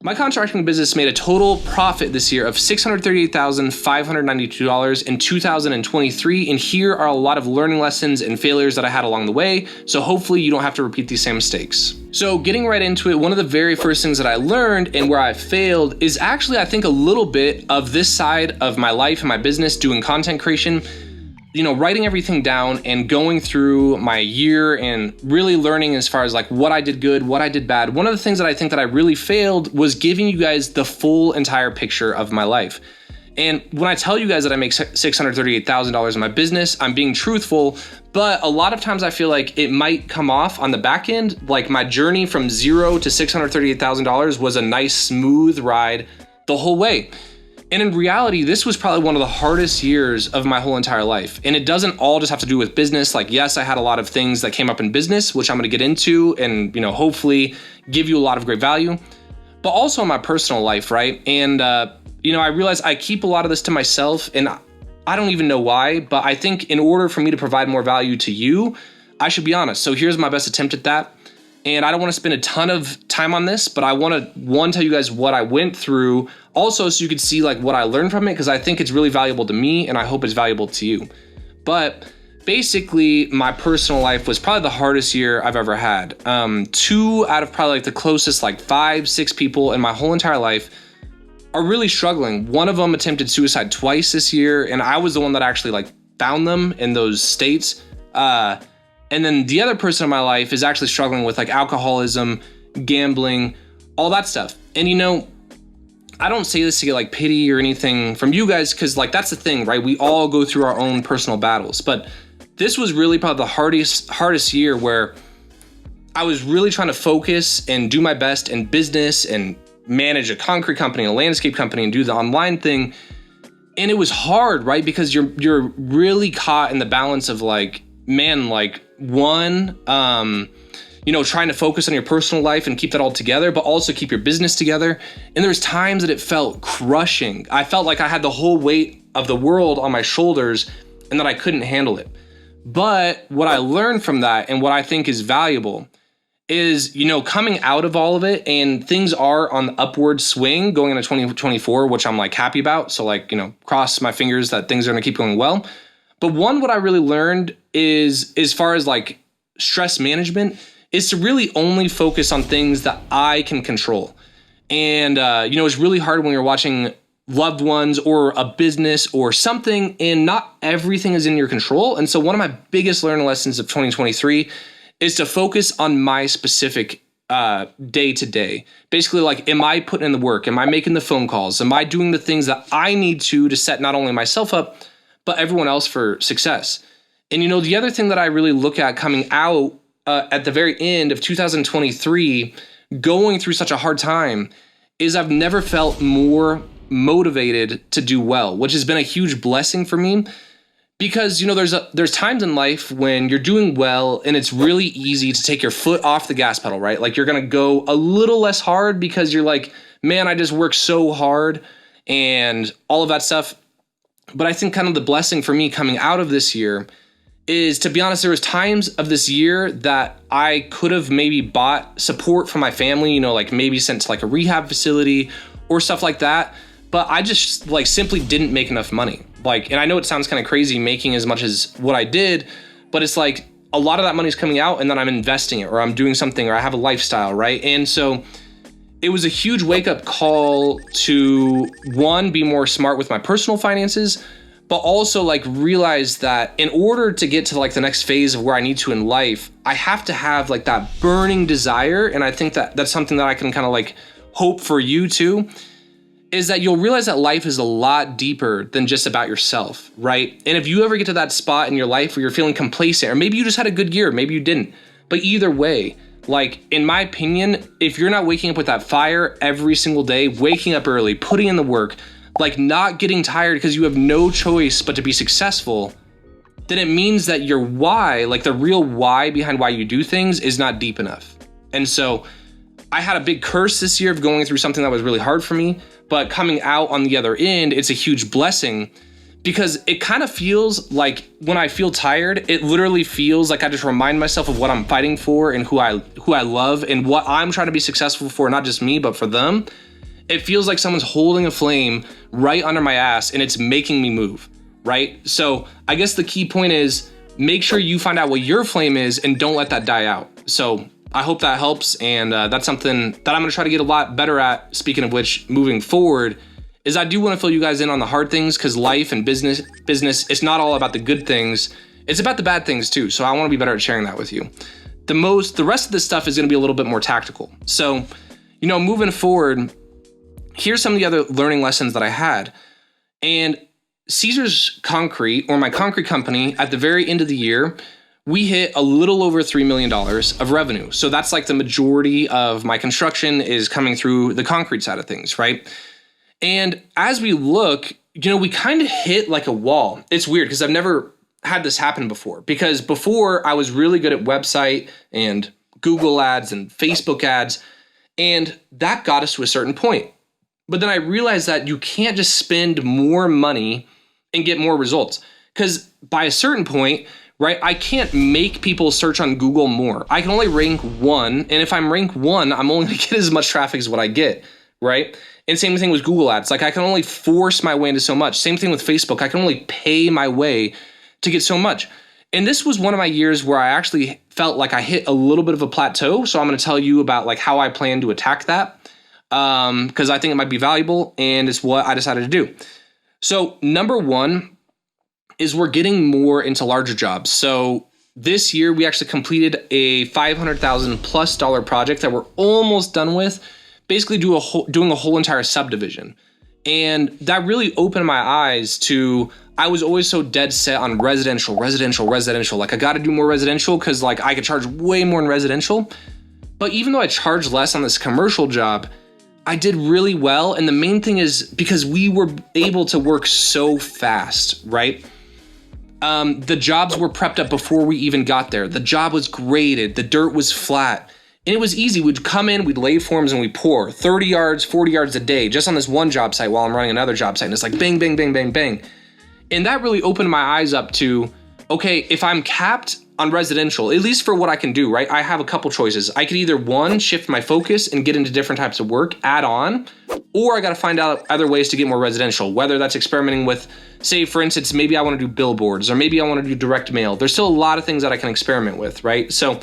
My contracting business made a total profit this year of $638,592 in 2023, and here are a lot of learning lessons and failures that I had along the way, so hopefully you don't have to repeat these same mistakes. So getting right into it, one of the very first things that I learned and where I failed is actually, I think, a little bit of this side of my life and my business doing content creation. Writing everything down and going through my year and really learning as far as like what I did good, what I did bad. One of the things that I think that I really failed was giving you guys the full entire picture of my life. And when I tell you guys that I make $638,000 in my business, I'm being truthful, but a lot of times I feel like it might come off on the back end. Like my journey from zero to $638,000 was a nice smooth ride the whole way. And in reality, this was probably one of the hardest years of my whole entire life. And it doesn't all just have to do with business. Like, yes, I had a lot of things that came up in business, which I'm going to get into and, hopefully give you a lot of great value, but also in my personal life, right? And, I realize I keep a lot of this to myself and I don't even know why, but I think in order for me to provide more value to you, I should be honest. So here's my best attempt at that. And I don't want to spend a ton of time on this, but I want to, tell you guys what I went through also so you could see like what I learned from it, because I think it's really valuable to me and I hope it's valuable to you. But basically, my personal life was probably the hardest year I've ever had. 2 out of probably like the closest like 5-6 people in my whole entire life are really struggling. One of them attempted suicide twice this year, and I was the one that actually like found them in those states. And then the other person in my life is actually struggling with like alcoholism, gambling, all that stuff. And I don't say this to get like pity or anything from you guys, because like that's the thing, right? We all go through our own personal battles. But this was really probably the hardest year where I was really trying to focus and do my best in business and manage a concrete company, a landscape company, and do the online thing. And it was hard, right? Because you're really caught in the balance of like, man, like trying to focus on your personal life and keep that all together, but also keep your business together. And there's times that it felt crushing. I felt like I had the whole weight of the world on my shoulders and that I couldn't handle it. But what I learned from that and what I think is valuable is, coming out of all of it, and things are on the upward swing going into 2024, which I'm like happy about. So like, cross my fingers that things are going to keep going well. But what I really learned is, as far as like stress management, is to really only focus on things that I can control. And, it's really hard when you're watching loved ones or a business or something, and not everything is in your control. And so one of my biggest learning lessons of 2023 is to focus on my specific day to day. Basically, like, am I putting in the work? Am I making the phone calls? Am I doing the things that I need to set not only myself up, but everyone else for success? And, the other thing that I really look at coming out at the very end of 2023, going through such a hard time, is I've never felt more motivated to do well, which has been a huge blessing for me. Because, there's times in life when you're doing well and it's really easy to take your foot off the gas pedal, right? Like you're going to go a little less hard because you're like, man, I just worked so hard and all of that stuff. But I think kind of the blessing for me coming out of this year is, to be honest, there was times of this year that I could have maybe bought support from my family, like maybe sent to like a rehab facility or stuff like that. But I just like simply didn't make enough money. Like, and I know it sounds kind of crazy making as much as what I did, but it's like a lot of that money is coming out and then I'm investing it, or I'm doing something, or I have a lifestyle, right? And so it was a huge wake up call to, one, be more smart with my personal finances, but also like realize that in order to get to like the next phase of where I need to in life, I have to have like that burning desire. And I think that that's something that I can kind of like hope for you too, is that you'll realize that life is a lot deeper than just about yourself, right? And if you ever get to that spot in your life where you're feeling complacent, or maybe you just had a good year, maybe you didn't, but either way, like, in my opinion, if you're not waking up with that fire every single day, waking up early, putting in the work, like not getting tired because you have no choice but to be successful, then it means that your why, like the real why behind why you do things, is not deep enough. And so I had a big curse this year of going through something that was really hard for me, but coming out on the other end, it's a huge blessing, because it kind of feels like when I feel tired, it literally feels like I just remind myself of what I'm fighting for and who I love and what I'm trying to be successful for, not just me, but for them. It feels like someone's holding a flame right under my ass and it's making me move, right? So I guess the key point is make sure you find out what your flame is and don't let that die out. So I hope that helps. And that's something that I'm gonna try to get a lot better at. Speaking of which, moving forward, is I do want to fill you guys in on the hard things, because life and business, it's not all about the good things. It's about the bad things too. So I want to be better at sharing that with you. The rest of this stuff is going to be a little bit more tactical. So, moving forward, here's some of the other learning lessons that I had. And Caesar's Concrete, or my concrete company, at the very end of the year, we hit a little over $3 million of revenue. So that's like the majority of my construction is coming through the concrete side of things, right? And as we look, we kind of hit like a wall. It's weird because I've never had this happen before, because before I was really good at website and Google ads and Facebook ads, and that got us to a certain point. But then I realized that you can't just spend more money and get more results, because by a certain point, right, I can't make people search on Google more. I can only rank 1. And if I'm rank 1, I'm only going to get as much traffic as what I get, right? And same thing with Google ads. Like I can only force my way into so much. Same thing with Facebook. I can only pay my way to get so much. And this was one of my years where I actually felt like I hit a little bit of a plateau. So I'm going to tell you about like how I plan to attack that, because I think it might be valuable, and it's what I decided to do. So number 1 is we're getting more into larger jobs. So this year we actually completed a $500,000+ project that we're almost done with, basically doing a whole entire subdivision. And that really opened my eyes to, I was always so dead set on residential. Like I got to do more residential because like I could charge way more in residential. But even though I charged less on this commercial job, I did really well. And the main thing is because we were able to work so fast, right? The jobs were prepped up before we even got there. The job was graded. The dirt was flat. And it was easy. We'd come in, we'd lay forms, and we'd pour 30 yards, 40 yards a day just on this one job site while I'm running another job site. And it's like bang, bang, bang, bang, bang. And that really opened my eyes up to, okay, if I'm capped on residential, at least for what I can do, right? I have a couple choices. I could either 1, shift my focus and get into different types of work, add on, or I got to find out other ways to get more residential, whether that's experimenting with, say, for instance, maybe I want to do billboards, or maybe I want to do direct mail. There's still a lot of things that I can experiment with, right? So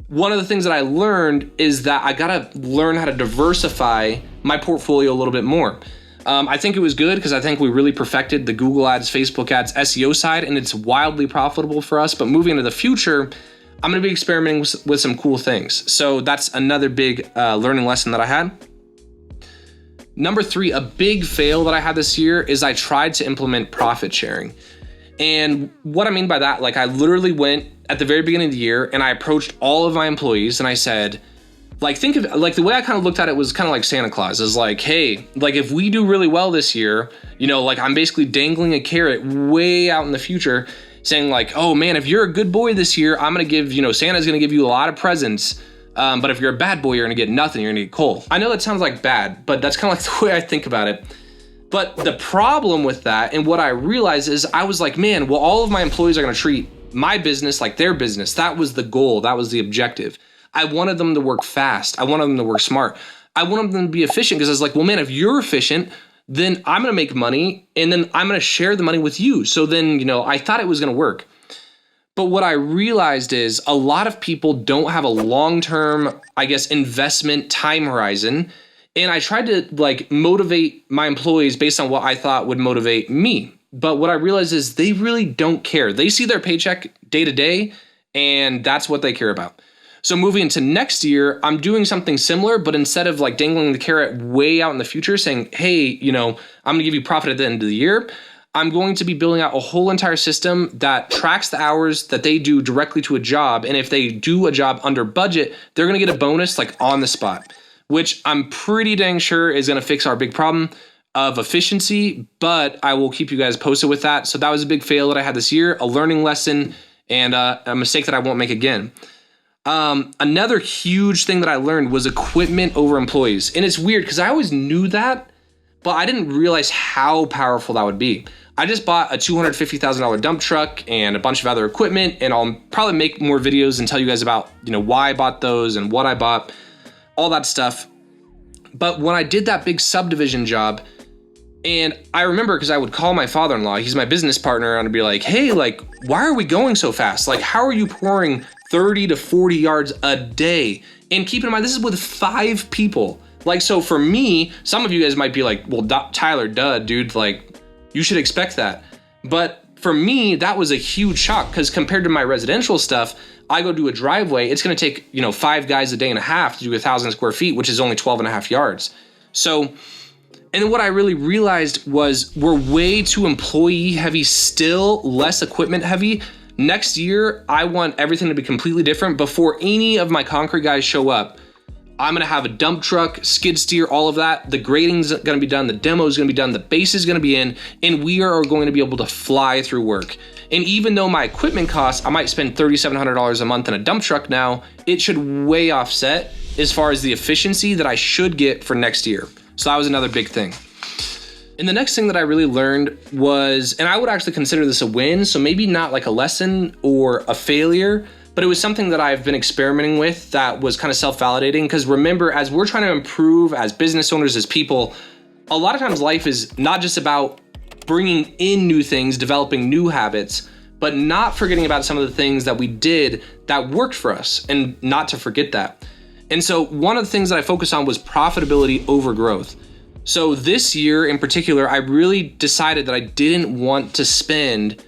one of the things that I learned is that I got to learn how to diversify my portfolio a little bit more. I think it was good because I think we really perfected the Google ads, Facebook ads, SEO side, and it's wildly profitable for us. But moving into the future, I'm going to be experimenting with some cool things. So that's another big learning lesson that I had. Number 3, a big fail that I had this year is I tried to implement profit sharing. And what I mean by that, like I literally went at the very beginning of the year and I approached all of my employees and I said, like, think of like the way I kind of looked at it was kind of like Santa Claus is like, hey, like if we do really well this year, like I'm basically dangling a carrot way out in the future saying like, oh man, if you're a good boy this year, I'm going to give, Santa's going to give you a lot of presents. But if you're a bad boy, you're going to get nothing. You're going to get coal. I know that sounds like bad, but that's kind of like the way I think about it. But the problem with that and what I realized is I was like, man, well, all of my employees are going to treat my business like their business. That was the goal. That was the objective. I wanted them to work fast. I wanted them to work smart. I wanted them to be efficient because I was like, well, man, if you're efficient, then I'm going to make money and then I'm going to share the money with you. So then, I thought it was going to work. But what I realized is a lot of people don't have a long-term, investment time horizon. And I tried to motivate my employees based on what I thought would motivate me. But what I realized is they really don't care. They see their paycheck day to day, and that's what they care about. So moving into next year, I'm doing something similar, but instead of dangling the carrot way out in the future saying, hey, I'm going to give you profit at the end of the year, I'm going to be building out a whole entire system that tracks the hours that they do directly to a job. And if they do a job under budget, they're going to get a bonus on the spot, which I'm pretty dang sure is going to fix our big problem of efficiency, but I will keep you guys posted with that. So that was a big fail that I had this year, a learning lesson, and a mistake that I won't make again. Another huge thing that I learned was equipment over employees. And it's weird because I always knew that, but I didn't realize how powerful that would be. I just bought a $250,000 dump truck and a bunch of other equipment, and I'll probably make more videos and tell you guys about, why I bought those and what I bought, all that stuff. But when I did that big subdivision job, and I remember because I would call my father-in-law, he's my business partner, and I'd be like, hey, like, why are we going so fast? Like, how are you pouring 30 to 40 yards a day? And keep in mind, this is with 5 people. Like, so for me, some of you guys might be like, well, Tyler, duh, dude, like, you should expect that. But for me, that was a huge shock because compared to my residential stuff, I go do a driveway, it's going to take, 5 guys a day and a half to do 1,000 square feet, which is only 12 and a half yards. So, and then what I really realized was we're way too employee heavy still, less equipment heavy. Next year, I want everything to be completely different. Before any of my concrete guys show up, I'm going to have a dump truck, skid steer, all of that. The grading's going to be done. The demo is going to be done. The base is going to be in, and we are going to be able to fly through work. And even though my equipment costs, I might spend $3,700 a month in a dump truck now, it should way offset as far as the efficiency that I should get for next year. So that was another big thing. And the next thing that I really learned was, and I would actually consider this a win, so maybe not like a lesson or a failure, but it was something that I've been experimenting with that was kind of self-validating. Because remember, as we're trying to improve as business owners, as people, a lot of times life is not just about bringing in new things, developing new habits, but not forgetting about some of the things that we did that worked for us and not to forget that. And so one of the things that I focused on was profitability over growth. So this year in particular, I really decided that I didn't want to spend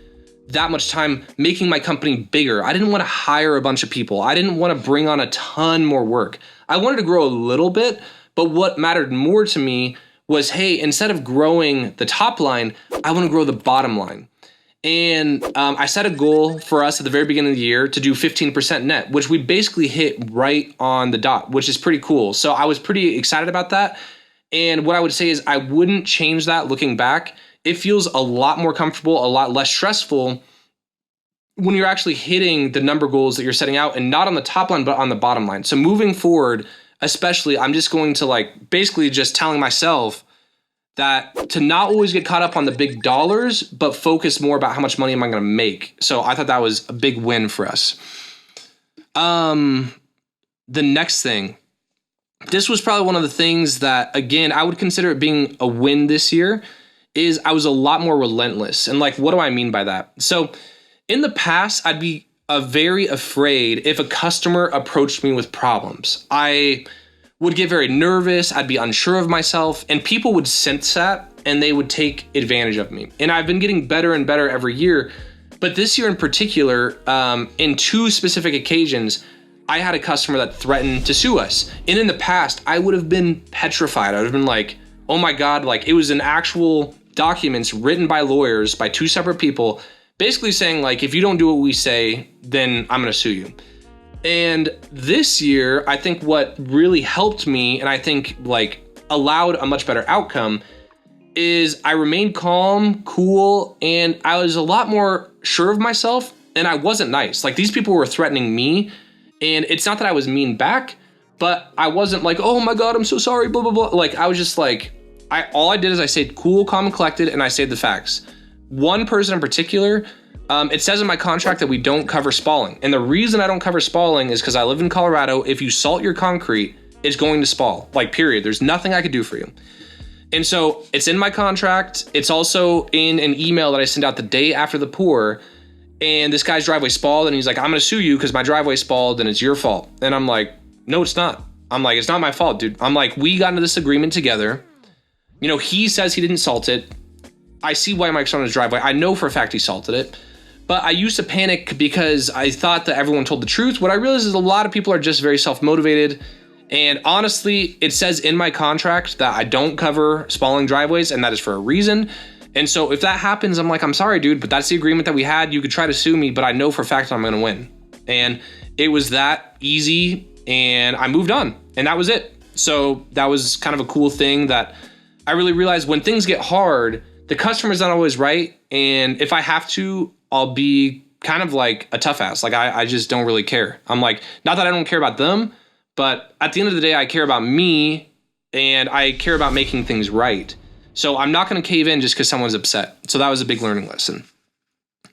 that much time making my company bigger. I didn't want to hire a bunch of people. I didn't want to bring on a ton more work. I wanted to grow a little bit, but what mattered more to me was, hey, instead of growing the top line, I want to grow the bottom line. And I set a goal for us at the very beginning of the year to do 15% net, which we basically hit right on the dot, which is pretty cool. So I was pretty excited about that. And what I would say is I wouldn't change that looking back. It feels a lot more comfortable, a lot less stressful when you're actually hitting the number goals that you're setting out and not on the top line, but on the bottom line. So moving forward, especially, I'm just going to basically just telling myself that to not always get caught up on the big dollars, but focus more about how much money am I going to make. So I thought that was a big win for us. The next thing, this was probably one of the things that, again, I would consider it being a win this year, is I was a lot more relentless. And what do I mean by that? So in the past, I'd be very afraid if a customer approached me with problems. I would get very nervous. I'd be unsure of myself, and people would sense that and they would take advantage of me. And I've been getting better and better every year. But this year in particular, in 2 specific occasions, I had a customer that threatened to sue us. And in the past, I would have been petrified. I would have been like, oh my God, it was an actual documents written by lawyers, by 2 separate people, basically saying if you don't do what we say, then I'm going to sue you. And this year, I think what really helped me and I think allowed a much better outcome is I remained calm, cool, and I was a lot more sure of myself, and I wasn't nice. These people were threatening me, and it's not that I was mean back, but I wasn't oh my God, I'm so sorry, blah, blah, blah. I was just all I did is I stayed cool, calm, and collected, and I stayed the facts. One person in particular, it says in my contract that we don't cover spalling. And the reason I don't cover spalling is because I live in Colorado. If you salt your concrete, it's going to spall, period. There's nothing I could do for you. And so it's in my contract. It's also in an email that I sent out the day after the pour. And this guy's driveway spalled, and he's like, I'm going to sue you because my driveway spalled and it's your fault. And I'm like, no, it's not. I'm like, it's not my fault, dude. I'm like, we got into this agreement together. He says he didn't salt it. I see white marks on his driveway. I know for a fact he salted it. But I used to panic because I thought that everyone told the truth. What I realized is a lot of people are just very self-motivated. And honestly, it says in my contract that I don't cover spalling driveways, and that is for a reason. And so if that happens, I'm like, I'm sorry, dude, but that's the agreement that we had. You could try to sue me, but I know for a fact that I'm going to win. And it was that easy, and I moved on, and that was it. So that was kind of a cool thing that I really realized when things get hard, the customer's not always right. And if I have to, I'll be kind of like a tough ass. I just don't really care. I'm not that I don't care about them, but at the end of the day, I care about me, and I care about making things right. So I'm not going to cave in just because someone's upset. So that was a big learning lesson.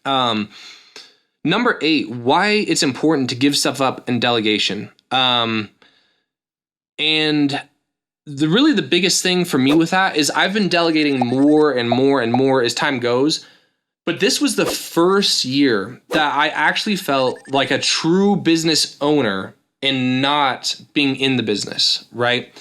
Number 8, why it's important to give stuff up in delegation. And the biggest thing for me with that is I've been delegating more and more and more as time goes. But this was the first year that I actually felt like a true business owner and not being in the business, right?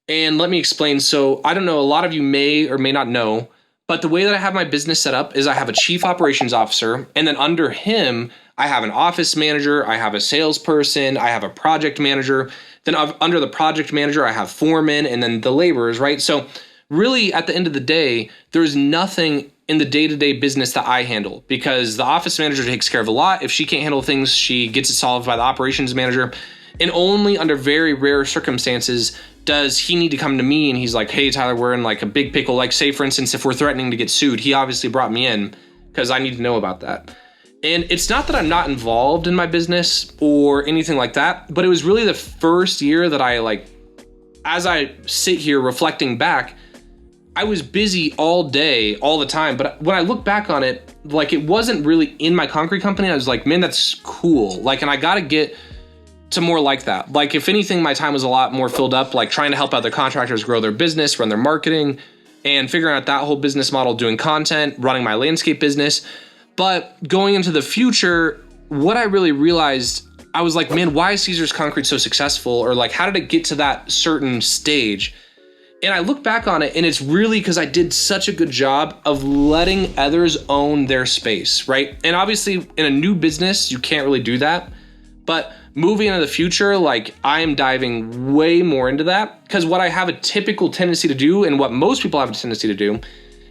And let me explain. So I don't know, a lot of you may or may not know, but the way that I have my business set up is I have a chief operations officer, and then under him, I have an office manager, I have a salesperson, I have a project manager. Then under the project manager, I have foremen and then the laborers, right? So really at the end of the day, there's nothing in the day-to-day business that I handle because the office manager takes care of a lot. If she can't handle things, she gets it solved by the operations manager. And only under very rare circumstances does he need to come to me and he's like, hey, Tyler, we're in like a big pickle. Like say, for instance, if we're threatening to get sued, he obviously brought me in because I need to know about that. And it's not that I'm not involved in my business or anything like that, but it was really the first year that as I sit here reflecting back, I was busy all day, all the time. But when I look back on it, like it wasn't really in my concrete company. I was like, man, that's cool. Like, and I got to get to more like that. Like if anything, my time was a lot more filled up, like trying to help other contractors grow their business, run their marketing, and figuring out that whole business model, doing content, running my landscape business. But going into the future, what I really realized, I was like, man, why is Caesar's Concrete so successful? Or like, how did it get to that certain stage? And I look back on it and it's really because I did such a good job of letting others own their space, right? And obviously in a new business, you can't really do that. But moving into the future, like I am diving way more into that because what I have a typical tendency to do and what most people have a tendency to do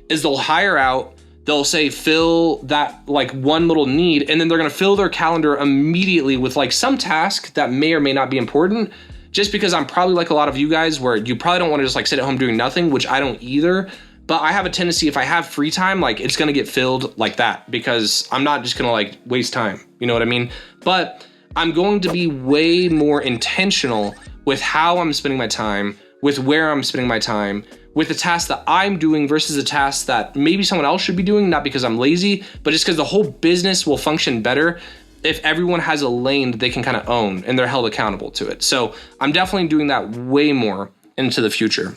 is they'll hire out, they'll say fill that like one little need, and then they're going to fill their calendar immediately with like some task that may or may not be important. Just because I'm probably like a lot of you guys where you probably don't want to just like sit at home doing nothing, which I don't either. But I have a tendency, if I have free time, like it's going to get filled like that because I'm not just going to like waste time. You know what I mean? But I'm going to be way more intentional with how I'm spending my time, with where I'm spending my time, with the task that I'm doing versus the task that maybe someone else should be doing, not because I'm lazy, but just because the whole business will function better if everyone has a lane that they can kind of own and they're held accountable to it. So I'm definitely doing that way more into the future.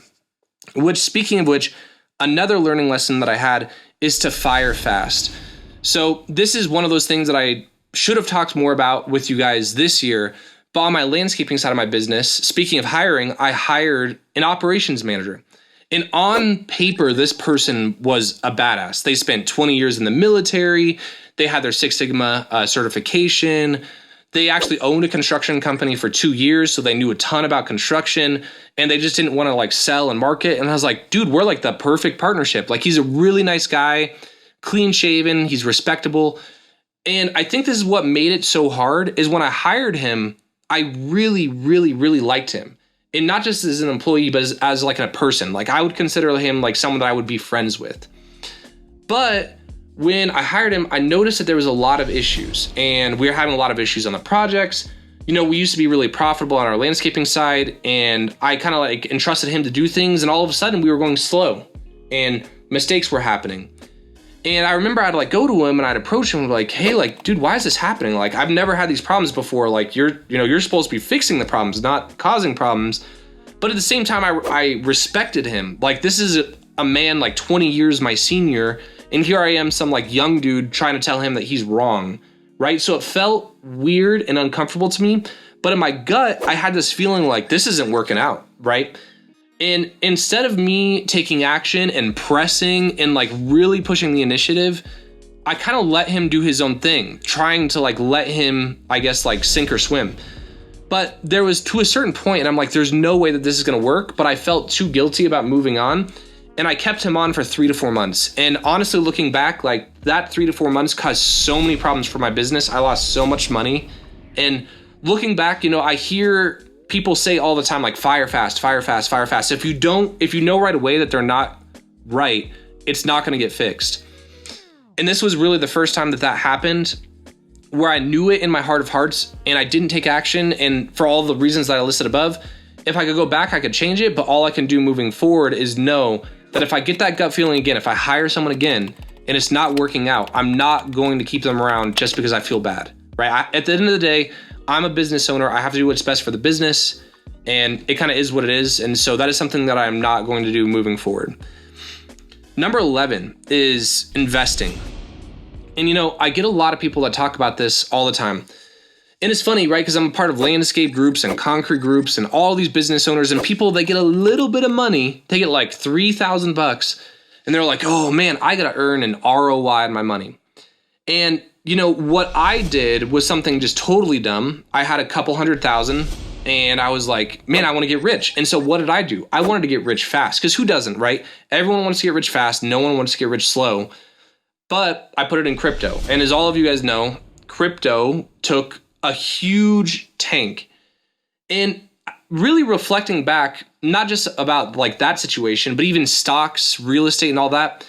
Which, speaking of which, another learning lesson that I had is to fire fast. So this is one of those things that I should have talked more about with you guys this year. But on my landscaping side of my business, speaking of hiring, I hired an operations manager. And on paper, this person was a badass. They spent 20 years in the military. They had their Six Sigma certification. They actually owned a construction company for 2 years, so they knew a ton about construction, and they just didn't want to like sell and market. And I was like, dude, we're like the perfect partnership. Like he's a really nice guy, clean shaven, he's respectable. And I think this is what made it so hard is when I hired him, I really, really, really liked him. And not just as an employee, but as like a person. Like I would consider him like someone that I would be friends with. But when I hired him, I noticed that there was a lot of issues, and we were having a lot of issues on the projects. You know, we used to be really profitable on our landscaping side, and I kind of like entrusted him to do things, and all of a sudden we were going slow and mistakes were happening. And I remember I'd like go to him and I'd approach him like, hey, like, dude, why is this happening? Like, I've never had these problems before. Like you're supposed to be fixing the problems, not causing problems. But at the same time, I respected him. Like, this is a man like 20 years my senior, and here I am, some like young dude trying to tell him that he's wrong, right? So it felt weird and uncomfortable to me, but in my gut, I had this feeling like this isn't working out, right? And instead of me taking action and pressing and like really pushing the initiative, I kind of let him do his own thing, trying to like let him, I guess, like sink or swim. But there was to a certain point, and I'm like, there's no way that this is going to work, but I felt too guilty about moving on. And I kept him on for 3 to 4 months. And honestly, looking back, like that 3 to 4 months caused so many problems for my business. I lost so much money. And looking back, you know, I hear people say all the time, like fire fast, fire fast, fire fast. If you know right away that they're not right, it's not going to get fixed. And this was really the first time that happened, where I knew it in my heart of hearts and I didn't take action. And for all the reasons that I listed above, if I could go back, I could change it. But all I can do moving forward is know that if I get that gut feeling again, if I hire someone again and it's not working out, I'm not going to keep them around just because I feel bad, right? At the end of the day, I'm a business owner. I have to do what's best for the business. and it kind of is what it is. And so that is something that I'm not going to do moving forward. Number 11 is investing. And I get a lot of people that talk about this all the time. And it's funny, right? Because I'm a part of landscape groups and concrete groups and all these business owners, and people, they get a little bit of money. They get like $3,000 and they're like, oh man, I got to earn an ROI on my money. And what I did was something just totally dumb. I had a couple $100,000 and I was like, man, I want to get rich. And so what did I do? I wanted to get rich fast, because who doesn't, right? Everyone wants to get rich fast. No one wants to get rich slow. But I put it in crypto. And as all of you guys know, crypto took a huge tank. And really reflecting back, not just about like that situation, but even stocks, real estate, and all that,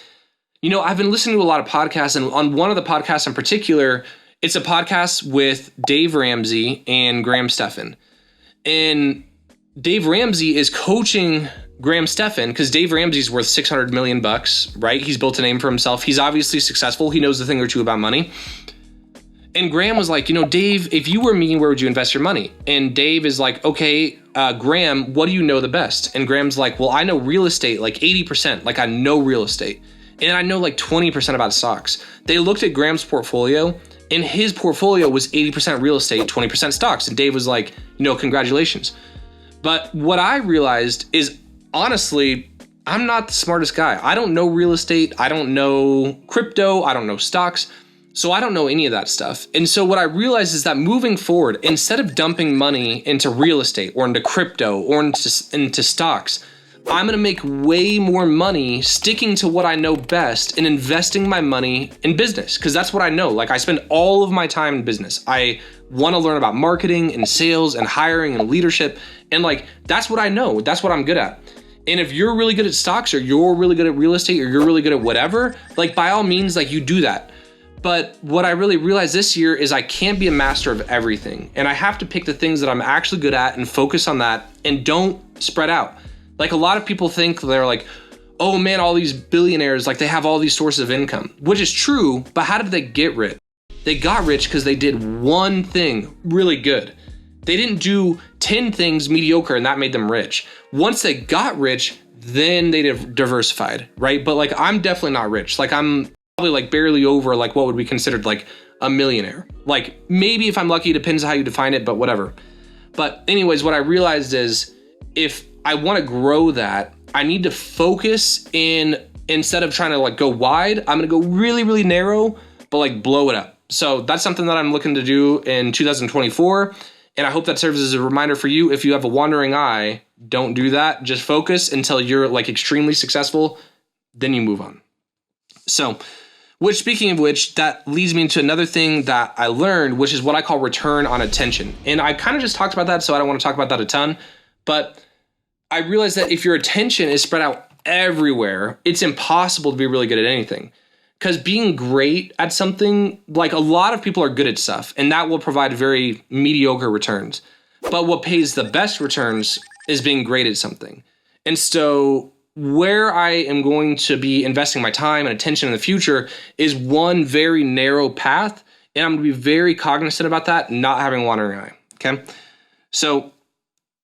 I've been listening to a lot of podcasts, and on one of the podcasts in particular, it's a podcast with Dave Ramsey and Graham Stephan. And Dave Ramsey is coaching Graham Stephan because Dave Ramsey's worth $600 million, right? He's built a name for himself. He's obviously successful. He knows a thing or two about money. And Graham was like, Dave, if you were me, where would you invest your money? And Dave is like, okay, Graham, what do you know the best? And Graham's like, well, I know real estate like 80%. Like I know real estate. And I know like 20% about stocks. They looked at Graham's portfolio, and his portfolio was 80% real estate, 20% stocks. And Dave was like, congratulations. But what I realized is, honestly, I'm not the smartest guy. I don't know real estate. I don't know crypto. I don't know stocks. So I don't know any of that stuff. And so what I realized is that moving forward, instead of dumping money into real estate or into crypto or into stocks, I'm going to make way more money sticking to what I know best and investing my money in business, because that's what I know. Like I spend all of my time in business. I want to learn about marketing and sales and hiring and leadership. And like, that's what I know. That's what I'm good at. And if you're really good at stocks, or you're really good at real estate, or you're really good at whatever, like by all means, like you do that. But what I really realized this year is I can't be a master of everything. And I have to pick the things that I'm actually good at and focus on that, and don't spread out. Like a lot of people think they're like, oh man, all these billionaires, like they have all these sources of income, which is true. But how did they get rich? They got rich because they did one thing really good. They didn't do 10 things mediocre and that made them rich. Once they got rich, then they diversified, right? But like, I'm definitely not rich. Like I'm probably like barely over like what would be considered like a millionaire. Like maybe if I'm lucky, it depends on how you define it, but whatever. But anyways, what I realized is if I want to grow that, I need to focus instead of trying to like go wide, I'm going to go really, really narrow, but like blow it up. So that's something that I'm looking to do in 2024. And I hope that serves as a reminder for you. If you have a wandering eye, don't do that. Just focus until you're like extremely successful. Then you move on. So, speaking of which, that leads me into another thing that I learned, which is what I call return on attention. And I kind of just talked about that, so I don't want to talk about that a ton. But I realized that if your attention is spread out everywhere, it's impossible to be really good at anything. Because being great at something, like a lot of people are good at stuff, and that will provide very mediocre returns. But what pays the best returns is being great at something. And so where I am going to be investing my time and attention in the future is one very narrow path, and I'm going to be very cognizant about that, not having a wandering eye. Okay. So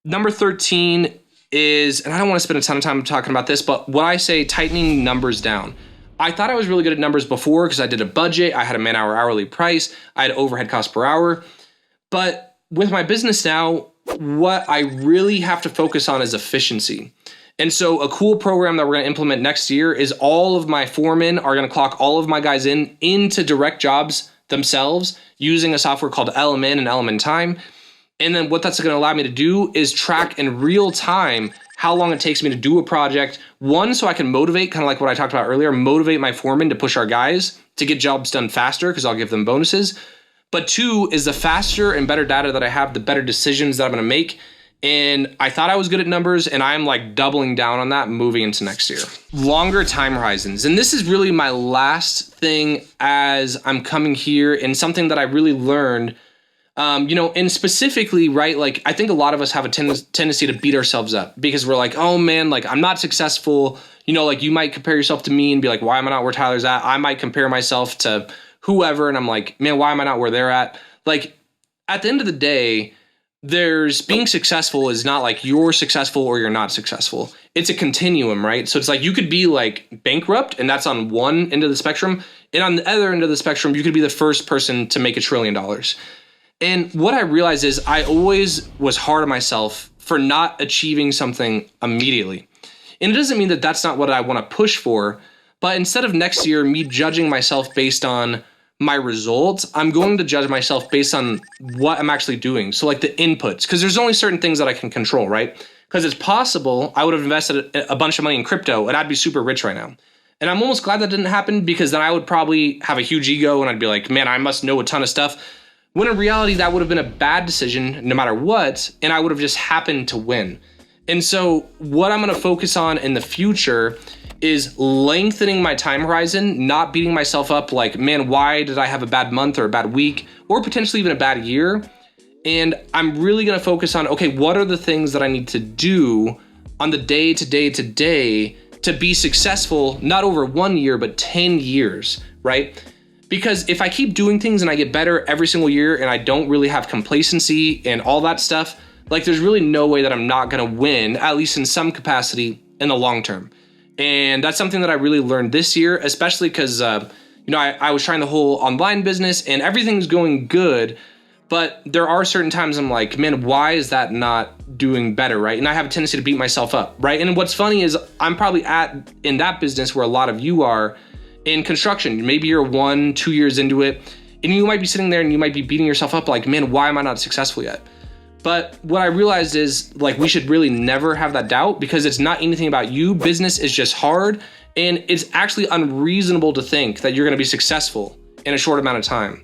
number 13 is, and I don't want to spend a ton of time talking about this, but what I say, tightening numbers down. I thought I was really good at numbers before because I did a budget, I had a man-hour hourly price, I had overhead cost per hour. But with my business now, what I really have to focus on is efficiency. And so a cool program that we're going to implement next year is all of my foremen are going to clock all of my guys into direct jobs themselves using a software called LMN and LMN Time. And then what that's going to allow me to do is track in real time how long it takes me to do a project. One, so I can motivate, kind of like what I talked about earlier, motivate my foremen to push our guys to get jobs done faster because I'll give them bonuses. But two, is the faster and better data that I have, the better decisions that I'm going to make. And I thought I was good at numbers, and I'm like doubling down on that moving into next year. Longer time horizons. And this is really my last thing as I'm coming here, and something that I really learned. And specifically, right, like I think a lot of us have a tendency to beat ourselves up because we're like, oh man, like I'm not successful. Like you might compare yourself to me and be like, why am I not where Tyler's at? I might compare myself to whoever, and I'm like, man, why am I not where they're at? Like at the end of the day, there's being successful is not like you're successful or you're not successful. It's a continuum, right? So it's like you could be like bankrupt and that's on one end of the spectrum. And on the other end of the spectrum, you could be the first person to make $1 trillion. And what I realized is I always was hard on myself for not achieving something immediately. And it doesn't mean that that's not what I want to push for, but instead of next year, me judging myself based on my results, I'm going to judge myself based on what I'm actually doing. So like the inputs, because there's only certain things that I can control, right? Because it's possible I would have invested a bunch of money in crypto and I'd be super rich right now. And I'm almost glad that didn't happen, because then I would probably have a huge ego and I'd be like, man, I must know a ton of stuff. When in reality, that would have been a bad decision no matter what, and I would have just happened to win. And so what I'm going to focus on in the future is lengthening my time horizon, not beating myself up like, man, why did I have a bad month or a bad week or potentially even a bad year? And I'm really going to focus on, okay, what are the things that I need to do on the day to day to day to be successful, not over 1 year, but 10 years, right? Because if I keep doing things and I get better every single year and I don't really have complacency and all that stuff, like there's really no way that I'm not going to win, at least in some capacity in the long term. And that's something that I really learned this year, especially because, I was trying the whole online business and everything's going good, but there are certain times I'm like, man, why is that not doing better, right? And I have a tendency to beat myself up, right? And what's funny is I'm probably in that business where a lot of you are in construction. Maybe you're 1-2 years into it and you might be sitting there and you might be beating yourself up like, man, why am I not successful yet? But what I realized is like we should really never have that doubt, because it's not anything about you. Business is just hard, and it's actually unreasonable to think that you're going to be successful in a short amount of time.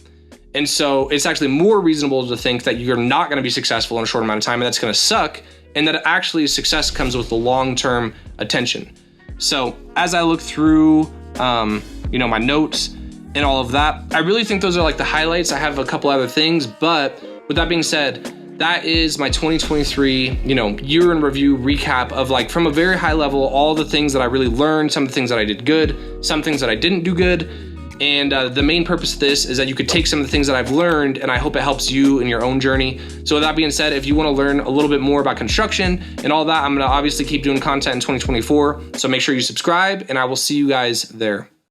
And so it's actually more reasonable to think that you're not going to be successful in a short amount of time and that's going to suck, and that actually success comes with the long-term attention. So as I look through, my notes and all of that, I really think those are like the highlights. I have a couple other things, but with that being said, that is my 2023, year in review recap of like from a very high level, all the things that I really learned, some of the things that I did good, some things that I didn't do good. And the main purpose of this is that you could take some of the things that I've learned, and I hope it helps you in your own journey. So with that being said, if you want to learn a little bit more about construction and all that, I'm going to obviously keep doing content in 2024. So make sure you subscribe, and I will see you guys there.